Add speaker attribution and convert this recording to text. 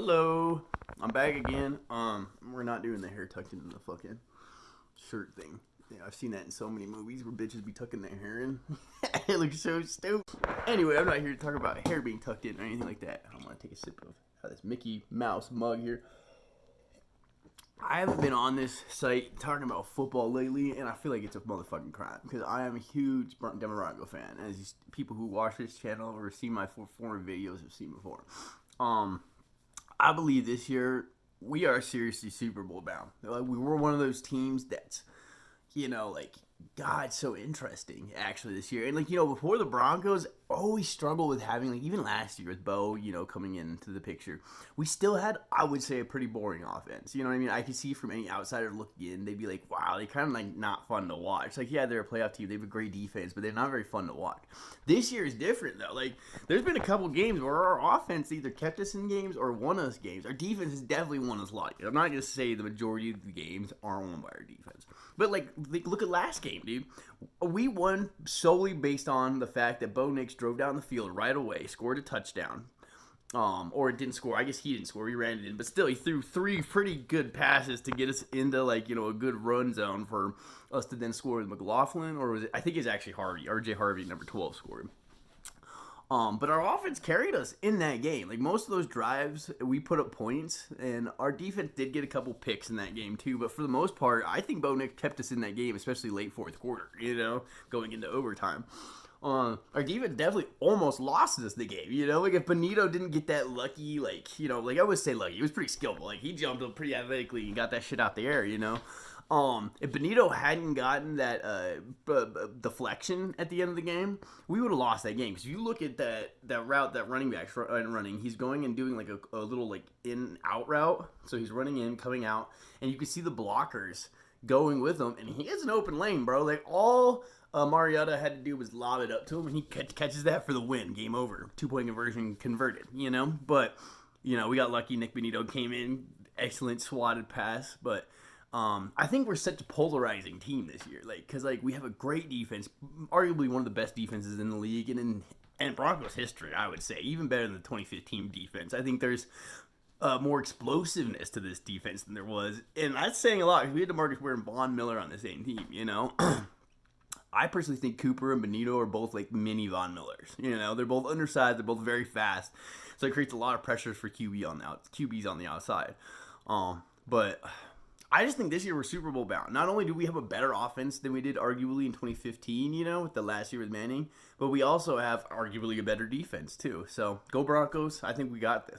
Speaker 1: Hello, I'm back again. We're not doing the hair tucked into the fucking shirt thing. Yeah, I've seen that in so many movies where bitches be tucking their hair in. It looks so stupid. Anyway, I'm not here to talk about hair being tucked in or anything like that. I don't want to take a sip of this Mickey Mouse mug here. I haven't been on this site talking about football lately, and I feel like it's a motherfucking crime because I am a huge Denver Broncos fan, as these people who watch this channel or see my former videos have seen before. I believe this year we are seriously Super Bowl bound. Like, we were one of those teams that's, God, so interesting actually this year. And before the Broncos, always struggled with having even last year with Bo, coming into the picture. We still had, I would say, a pretty boring offense. You know what I mean? I could see from any outsider looking in, they'd be like, wow, they kind of not fun to watch. Yeah, they're a playoff team, they have a great defense, but they're not very fun to watch. This year is different though. There's been a couple games where our offense either kept us in games or won us games. Our defense has definitely won us lucky. I'm not just saying the majority of the games are won by our defense. But look at last game, dude. We won solely based on the fact that Bo Nix drove down the field right away, scored a touchdown. Or it didn't score. I guess he didn't score. He ran it in. But still, he threw three pretty good passes to get us into, a good run zone for us to then score with McLaughlin. Or was it? I think it's actually Harvey. RJ Harvey, number 12, scored. But our offense carried us in that game. Most of those drives, we put up points, and our defense did get a couple picks in that game too. But for the most part, I think Bo Nix kept us in that game, especially late fourth quarter, going into overtime. Our defense definitely almost lost us the game, if Benito didn't get that lucky, I would say lucky, he was pretty skillful. He jumped up pretty athletically and got that shit out the air, If Benito hadn't gotten that deflection at the end of the game, we would have lost that game. Because you look at that route that running back's running, he's going and doing a little in-out route. So he's running in, coming out, and you can see the blockers going with him, and he has an open lane, bro. All Mariota had to do was lob it up to him, and he catches that for the win. Game over. 2-point conversion converted, But, we got lucky. Nick Benito came in. Excellent swatted pass, but I think we're such a polarizing team this year, because we have a great defense, arguably one of the best defenses in the league, and in Broncos history, I would say, even better than the 2015 defense. I think there's more explosiveness to this defense than there was, and that's saying a lot, because we had DeMarcus Ware and Von Miller on the same team, I personally think Cooper and Benito are both mini Von Millers. They're both undersized, they're both very fast, so it creates a lot of pressures for QBs on the outside. But I just think this year we're Super Bowl bound. Not only do we have a better offense than we did arguably in 2015, with the last year with Manning, but we also have arguably a better defense too. So go Broncos. I think we got this.